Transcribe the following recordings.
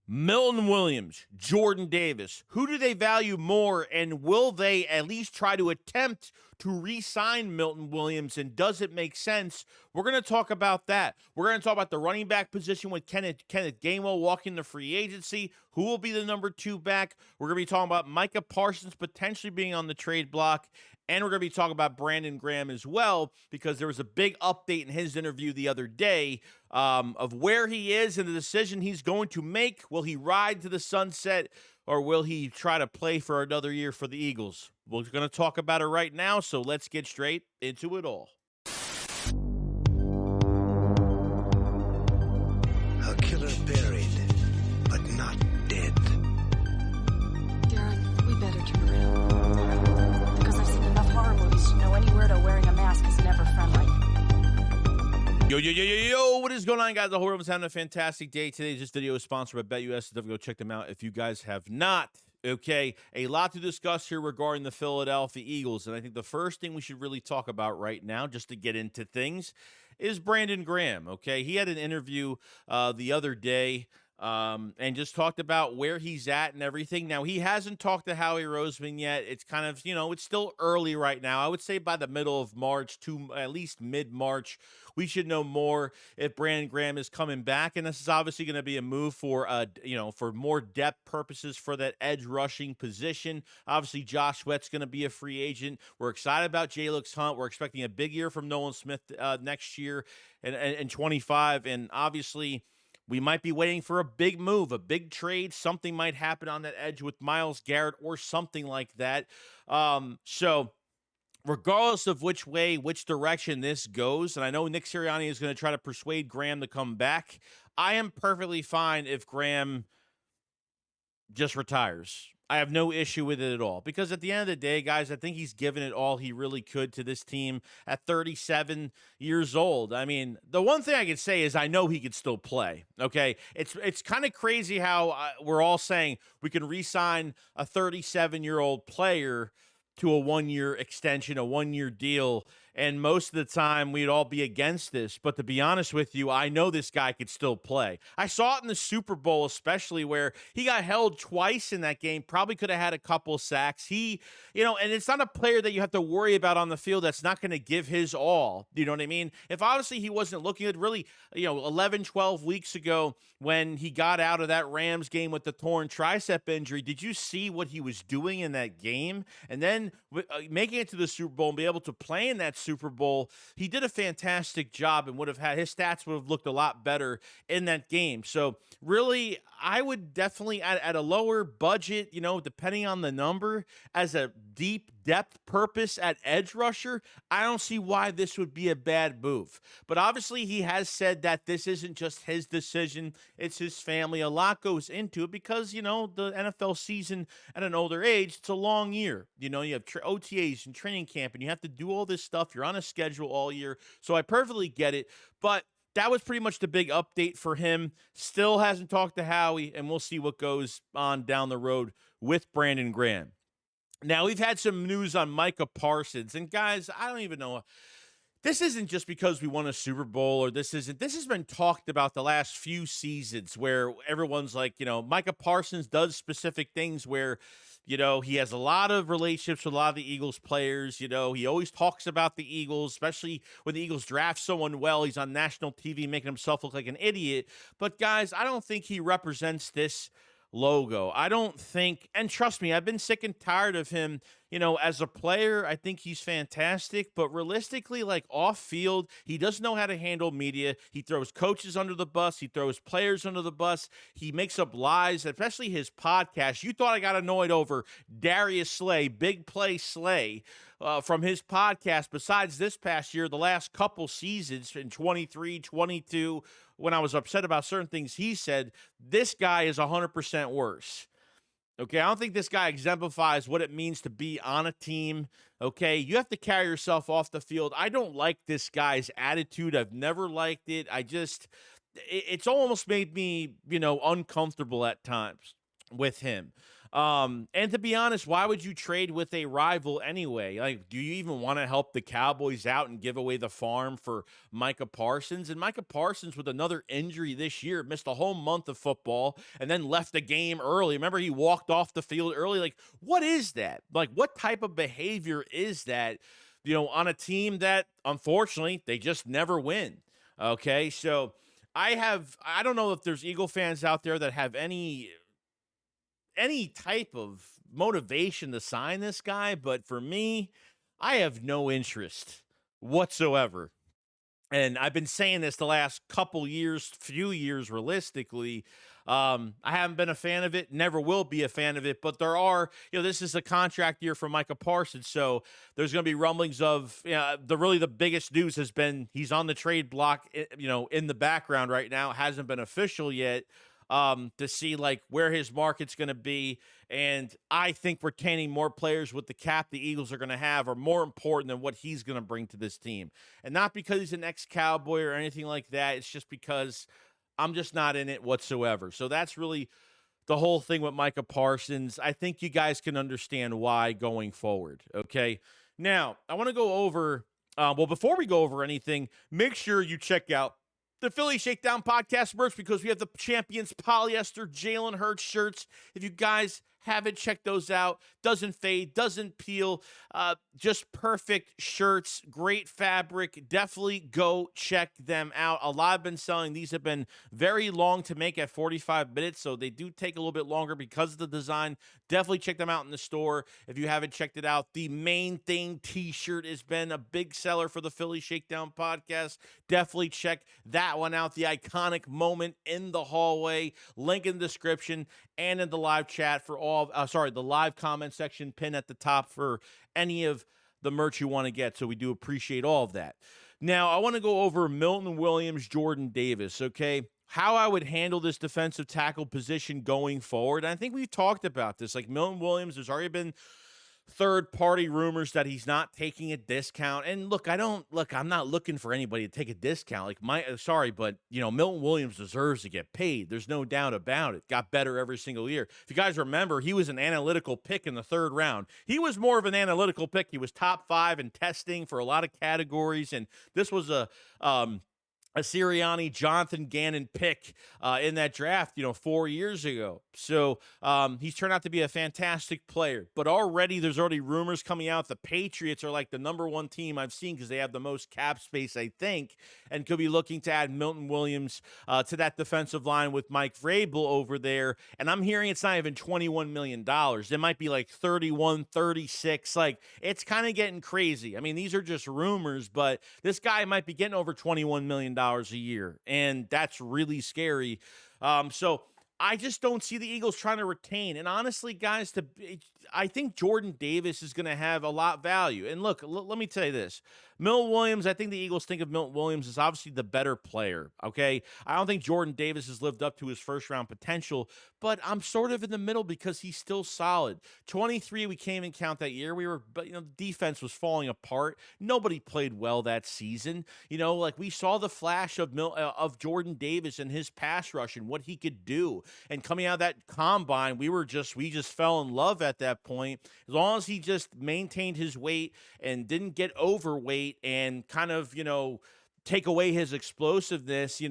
Milton Williams, Jordan Davis, who do they value more, and will they at least try to attempt to re-sign Milton Williams, and does it make sense? We're going to talk about that. We're going to talk about the running back position with Kenneth Gainwell walking the free agency. Who will be the number 2 back? We're going to be talking about Micah Parsons potentially being on the trade block, and we're going to be talking about Brandon Grham as well, because there was a big update in his interview the other day of where he is and the decision he's going to make. Will he ride to the sunset, or will he try to play for another year for the Eagles? We're going to talk about it right now, so let's get straight into it all. A killer buried, but not dead. Darren, we better turn around. Because I've seen enough horror movies to know any weirdo wearing a mask is never friendly. Yo, what is going on, guys? I hope everyone's having a fantastic day today. This video is sponsored by BetUS. Definitely go check them out if you guys have not. Okay, a lot to discuss here regarding the Philadelphia Eagles, and I think the first thing we should really talk about right now, just to get into things, is Brandon Grham. Okay, he had an interview the other day and just talked about where he's at and everything. Now, he hasn't talked to Howie Roseman yet. It's kind of, it's still early right now. I would say by the middle of March to at least mid-March, we should know more if Brandon Grham is coming back. And this is obviously going to be a move for, for more depth purposes for that edge rushing position. Obviously, Josh Sweat's going to be a free agent. We're excited about Jalix Hunt. We're expecting a big year from Nolan Smith next year and 25. And obviously, we might be waiting for a big move, a big trade. Something might happen on that edge with Myles Garrett or something like that. So regardless of which direction this goes, and I know Nick Sirianni is going to try to persuade Graham to come back, I am perfectly fine if Graham just retires. I have no issue with it at all, because at the end of the day, guys, I think he's given it all he really could to this team at 37 years old. I mean, the one thing I can say is I know he could still play, okay? It's kind of crazy how we're all saying we can re-sign a 37-year-old player to a 1-year extension, a 1-year deal, and most of the time we'd all be against this. But to be honest with you, I know this guy could still play. I saw it in the Super Bowl, especially where he got held twice in that game, probably could have had a couple sacks. And it's not a player that you have to worry about on the field that's not going to give his all. You know what I mean? If obviously he wasn't looking at really, 11, 12 weeks ago when he got out of that Rams game with the torn tricep injury, did you see what he was doing in that game? And then making it to the Super Bowl and be able to play in that Super Bowl, he did a fantastic job and his stats would have looked a lot better in that game. So really, I would definitely at a lower budget, depending on the number, as a deep depth purpose at edge rusher, I don't see why this would be a bad move. But obviously he has said that this isn't just his decision, it's his family. A lot goes into it because, the NFL season at an older age, it's a long year. You have OTAs and training camp, and you have to do all this stuff. You're on a schedule all year. So I perfectly get it. But that was pretty much the big update for him. Still hasn't talked to Howie, and we'll see what goes on down the road with Brandon Grham. Now, we've had some news on Micah Parsons, and guys, I don't even know. This isn't just because we won a Super Bowl, or this has been talked about the last few seasons where everyone's like, Micah Parsons does specific things where, he has a lot of relationships with a lot of the Eagles players. He always talks about the Eagles, especially when the Eagles draft someone well. He's on national TV making himself look like an idiot. But guys, I don't think he represents this logo. I don't think, and trust me, I've been sick and tired of him. As a player, I think he's fantastic, but realistically, like off field, he doesn't know how to handle media. He throws coaches under the bus. He throws players under the bus. He makes up lies, especially his podcast. You thought I got annoyed over Darius Slay, Big Play Slay, from his podcast. Besides this past year, the last couple seasons in 23, 22, when I was upset about certain things he said, this guy is 100% worse. Okay, I don't think this guy exemplifies what it means to be on a team. Okay, you have to carry yourself off the field. I don't like this guy's attitude. I've never liked it. It's almost made me, uncomfortable at times with him. And to be honest, why would you trade with a rival anyway? Like, do you even want to help the Cowboys out and give away the farm for Micah Parsons? And Micah Parsons, with another injury this year, missed a whole month of football and then left the game early. Remember, he walked off the field early. Like, what is that? Like, what type of behavior is that, on a team that, unfortunately, they just never win? Okay, so I don't know if there's Eagle fans out there that have any type of motivation to sign this guy, but for me, I have no interest whatsoever. And I've been saying this the last few years realistically. I haven't been a fan of it, never will be a fan of it, but there are, this is a contract year for Micah Parsons, so there's going to be rumblings of, the biggest news has been he's on the trade block, in the background right now. It hasn't been official yet. To see like where his market's going to be. And I think retaining more players with the cap the Eagles are going to have are more important than what he's going to bring to this team. And not because he's an ex-Cowboy or anything like that. It's just because I'm just not in it whatsoever. So that's really the whole thing with Micah Parsons. I think you guys can understand why going forward. Okay. Now, I want to go over, before we go over anything, make sure you check out the Philly Shakedown podcast merch, because we have the Champions polyester Jalen Hurts shirts. If you guys haven't checked those out, doesn't fade, doesn't peel, just perfect shirts, great fabric. Definitely go check them out. A lot have been selling. These have been very long to make at 45 minutes, so they do take a little bit longer because of the design. Definitely check them out in the store if you haven't checked it out. The Main Thing t-shirt has been a big seller for the Philly Shakedown podcast. Definitely check that one out. The iconic moment in the hallway. Link in the description and in the live chat for the live comment section, pin at the top for any of the merch you want to get. So we do appreciate all of that. Now, I want to go over Milton Williams, Jordan Davis, okay? How I would handle this defensive tackle position going forward. And I think we've talked about this. Like Milton Williams, there's already been third-party rumors that he's not taking a discount. And I'm not looking for anybody to take a discount. But Milton Williams deserves to get paid. There's no doubt about it. Got better every single year. If you guys remember, he was an analytical pick in the third round. He was more of an analytical pick. He was top 5 in testing for a lot of categories, and this was a Sirianni, Jonathan Gannon pick in that draft, 4 years ago. So he's turned out to be a fantastic player. But there's already rumors coming out. The Patriots are like the number one team I've seen because they have the most cap space, I think, and could be looking to add Milton Williams to that defensive line with Mike Vrabel over there. And I'm hearing it's not even $21 million. It might be like 31, 36. Like, it's kind of getting crazy. I mean, these are just rumors, but this guy might be getting over $21 million a year, and that's really scary. So I just don't see the Eagles trying to retain. And honestly, guys, I think Jordan Davis is going to have a lot of value. And look, let me tell you this. Milton Williams, I think the Eagles think of Milton Williams as obviously the better player, okay? I don't think Jordan Davis has lived up to his first-round potential, but I'm sort of in the middle because he's still solid. 23, we can't even count that year. The defense was falling apart. Nobody played well that season. We saw the flash of Jordan Davis and his pass rush and what he could do. And coming out of that combine, we just fell in love at that point. As long as he just maintained his weight and didn't get overweight and kind of, take away his explosiveness,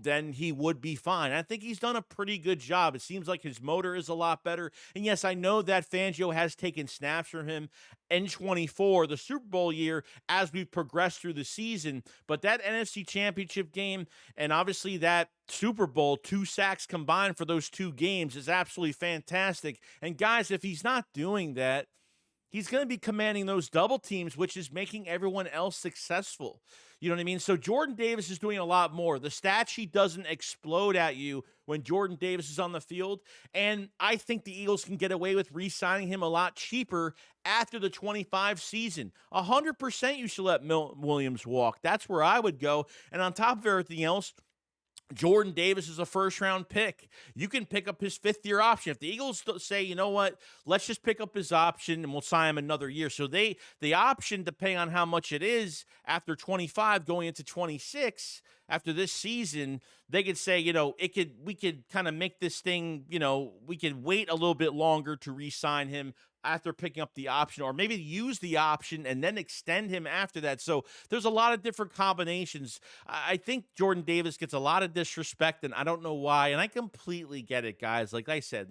then he would be fine. I think he's done a pretty good job. It seems like his motor is a lot better. And yes, I know that Fangio has taken snaps from him in 24, the Super Bowl year, as we progressed through the season. But that NFC Championship game and obviously that Super Bowl, 2 sacks combined for those 2 games is absolutely fantastic. And guys, if he's not doing that, he's going to be commanding those double teams, which is making everyone else successful. You know what I mean? So Jordan Davis is doing a lot more. The stat sheet doesn't explode at you when Jordan Davis is on the field. And I think the Eagles can get away with re-signing him a lot cheaper after the 25 season. 100% you should let Milton Williams walk. That's where I would go. And on top of everything else, Jordan Davis is a first-round pick. You can pick up his 5th-year option. If the Eagles say, you know what, let's just pick up his option and we'll sign him another year. So the option, depending on how much it is, after 25 going into 26, after this season, they could say, we could kind of make this thing, we could wait a little bit longer to re-sign him after picking up the option, or maybe use the option and then extend him after that. So there's a lot of different combinations. I think Jordan Davis gets a lot of disrespect, and I don't know why. And I completely get it, guys. Like I said,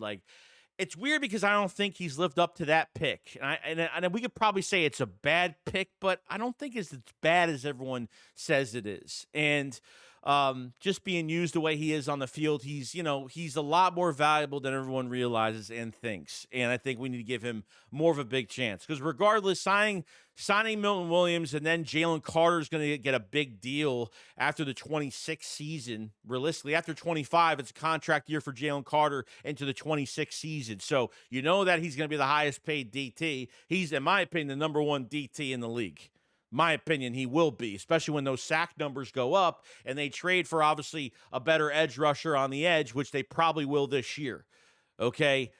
it's weird because I don't think he's lived up to that pick. And we could probably say it's a bad pick, but I don't think it's as bad as everyone says it is. And just being used the way he is on the field, he's a lot more valuable than everyone realizes and thinks. And I think we need to give him more of a big chance, because regardless, signing Milton Williams and then Jalen Carter is going to get a big deal after the 26th season. Realistically, after 25, it's a contract year for Jalen Carter into the 26th season. So that he's going to be the highest paid DT. He's, in my opinion, the number one DT in the league. My opinion, he will be, especially when those sack numbers go up and they trade for, obviously, a better edge rusher on the edge, which they probably will this year. Okay.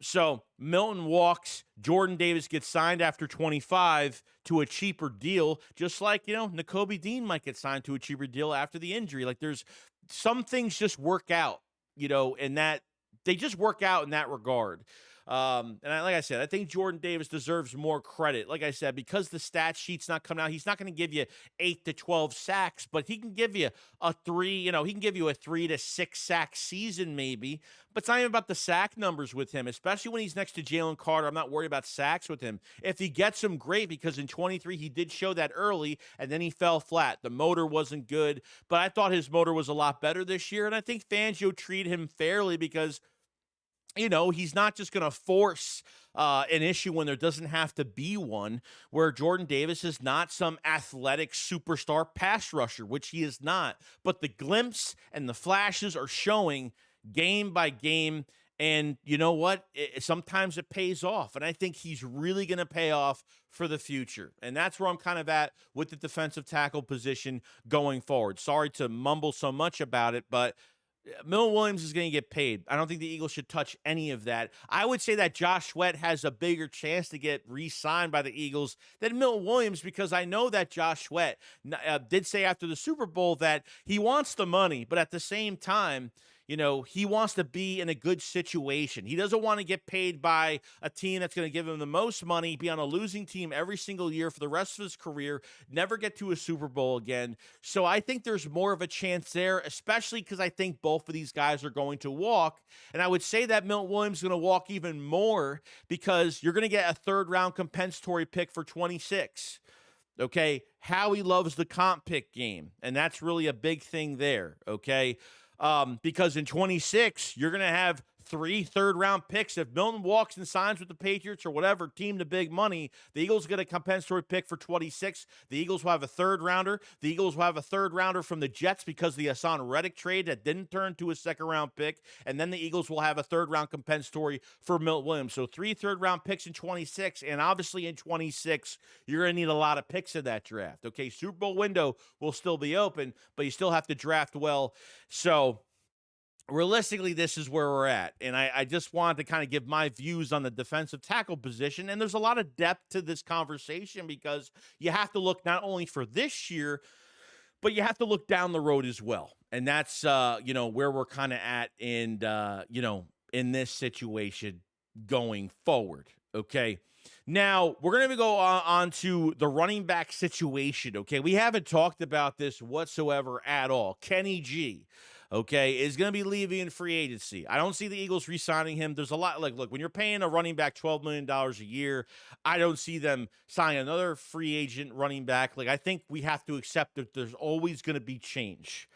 So Milton walks, Jordan Davis gets signed after 25 to a cheaper deal, just like, Nakobe Dean might get signed to a cheaper deal after the injury. Like, there's some things just work out, in that they just work out in that regard. Like I said, I think Jordan Davis deserves more credit. Like I said, because the stat sheet's not coming out, he's not going to give you 8 to 12 sacks, but he can give you a 3 to 6 sack season maybe. But it's not even about the sack numbers with him, especially when he's next to Jalen Carter. I'm not worried about sacks with him. If he gets them, great, because in 23 he did show that early, and then he fell flat. The motor wasn't good, but I thought his motor was a lot better this year, and I think Fangio treated him fairly because he's not just going to force an issue when there doesn't have to be one, where Jordan Davis is not some athletic superstar pass rusher, which he is not. But the glimpse and the flashes are showing game by game. And you know what? Sometimes it pays off. And I think he's really going to pay off for the future. And that's where I'm kind of at with the defensive tackle position going forward. Sorry to mumble so much about it, but Milton Williams is going to get paid. I don't think the Eagles should touch any of that. I would say that Josh Sweat has a bigger chance to get re-signed by the Eagles than Milton Williams, because I know that Josh Sweat did say after the Super Bowl that he wants the money, but at the same time, he wants to be in a good situation. He doesn't want to get paid by a team that's going to give him the most money, be on a losing team every single year for the rest of his career, never get to a Super Bowl again. So I think there's more of a chance there, especially because I think both of these guys are going to walk. And I would say that Milton Williams is going to walk even more, because you're going to get a third-round compensatory pick for 26. Okay? Howie loves the comp pick game, and that's really a big thing there, okay? Because in 26, you're going to have 3 third-round picks. If Milton walks and signs with the Patriots or whatever team the big money, the Eagles get a compensatory pick for 26. The Eagles will have a third-rounder. The Eagles will have a third-rounder from the Jets because of the Hassan Reddick trade that didn't turn to a second-round pick. And then the Eagles will have a third-round compensatory for Milton Williams. So 3 third-round picks in 26. And obviously in 26, you're going to need a lot of picks in that draft. Okay, Super Bowl window will still be open, but you still have to draft well. So realistically, this is where we're at. And I just wanted to kind of give my views on the defensive tackle position. And there's a lot of depth to this conversation, because you have to look not only for this year, but you have to look down the road as well. And that's, where we're kind of at in this situation going forward. Okay. Now, we're going to go on to the running back situation. Okay. We haven't talked about this whatsoever at all. Kenny G, okay, is going to be leaving in free agency. I don't see the Eagles re-signing him. There's a lot, look, when you're paying a running back $12 million a year, I don't see them signing another free agent running back. I think we have to accept that there's always going to be change.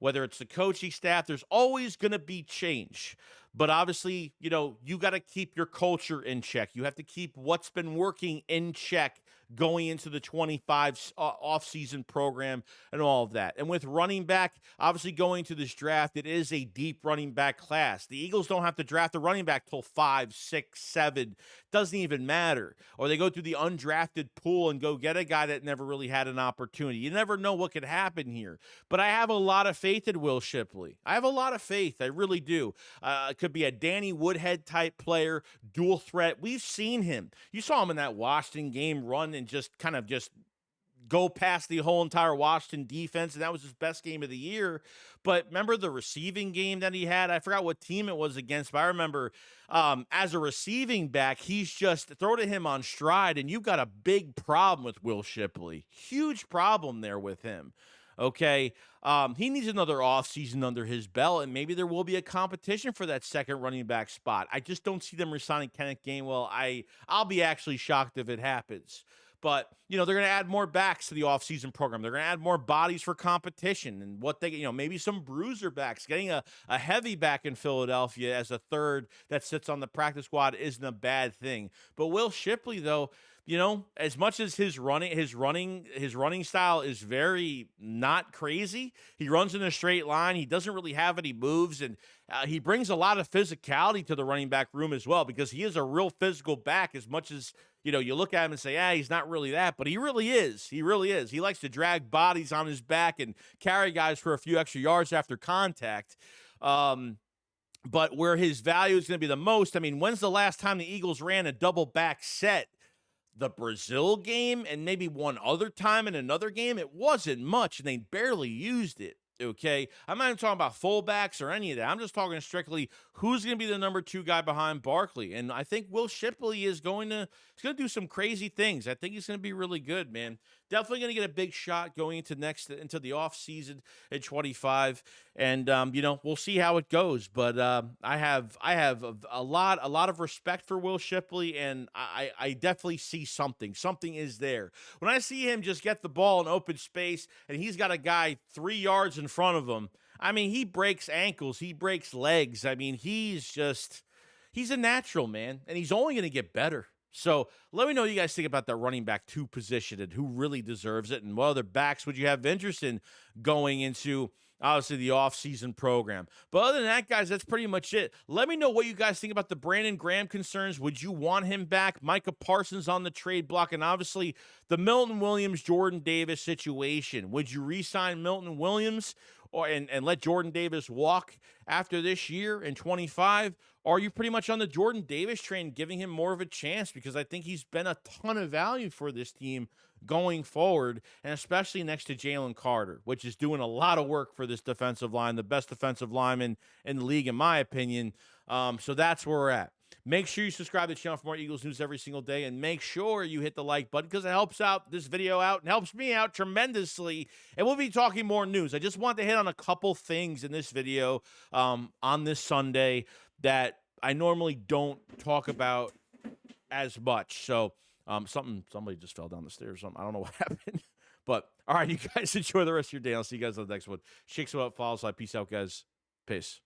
Whether it's the coaching staff, there's always going to be change. But obviously, you got to keep your culture in check. You have to keep what's been working in check going into the 25 offseason program and all of that. And with running back, obviously going to this draft, it is a deep running back class. The Eagles don't have to draft a running back till 5, 6, 7. Doesn't even matter. Or they go through the undrafted pool and go get a guy that never really had an opportunity. You never know what could happen here. But I have a lot of faith in Will Shipley. I have a lot of faith. I really do. It could be a Danny Woodhead type player, dual threat. We've seen him. You saw him in that Washington game run and just go past the whole entire Washington defense, and that was his best game of the year. But remember the receiving game that he had? I forgot what team it was against, but I remember as a receiving back, he's just throw to him on stride, and you've got a big problem with Will Shipley. Huge problem there with him. Okay. He needs another offseason under his belt, and maybe there will be a competition for that second running back spot. I just don't see them resigning Kenneth Gainwell. I'll be actually shocked if it happens. But, they're going to add more backs to the offseason program. They're going to add more bodies for competition and what they, maybe some bruiser backs. Getting a heavy back in Philadelphia as a third that sits on the practice squad isn't a bad thing. But Will Shipley, though, as much as his running style is very not crazy, he runs in a straight line. He doesn't really have any moves, and he brings a lot of physicality to the running back room as well, because he is a real physical back. As much as you look at him and say, he's not really that, but he really is. He really is. He likes to drag bodies on his back and carry guys for a few extra yards after contact. But where his value is going to be the most, when's the last time the Eagles ran a double back set? The Brazil game and maybe one other time in another game. It wasn't much, and they barely used it. Okay, I'm not even talking about fullbacks or any of that. I'm just talking strictly who's going to be the number 2 guy behind Barkley. And I think Will Shipley is going to do some crazy things. I think he's going to be really good, man. Definitely going to get a big shot going into the off season at 25. And we'll see how it goes. But I have a lot of respect for Will Shipley, and I definitely see something. Something is there. When I see him just get the ball in open space and he's got a guy 3 yards in front of him, he breaks ankles, he breaks legs. He's a natural, man, and he's only going to get better. So let me know what you guys think about that running back 2 position and who really deserves it, and what other backs would you have interest in going into, obviously, the offseason program. But other than that, guys, that's pretty much it. Let me know what you guys think about the Brandon Grham concerns. Would you want him back? Micah Parsons on the trade block, and obviously the Milton Williams, Jordan Davis situation. Would you re-sign Milton Williams and let Jordan Davis walk after this year in 25? Or are you pretty much on the Jordan Davis train, giving him more of a chance? Because I think he's been a ton of value for this team going forward, and especially next to Jalen Carter, which is doing a lot of work for this defensive line, the best defensive lineman in the league, in my opinion. So that's where we're at. Make sure you subscribe to the channel for more Eagles news every single day, and make sure you hit the like button, because it helps out this video out and helps me out tremendously. And we'll be talking more news. I just want to hit on a couple things in this video on this Sunday that I normally don't talk about as much. So somebody just fell down the stairs. I don't know what happened. But all right, you guys enjoy the rest of your day. I'll see you guys on the next one. Shakes up, follows. Peace out, guys. Peace.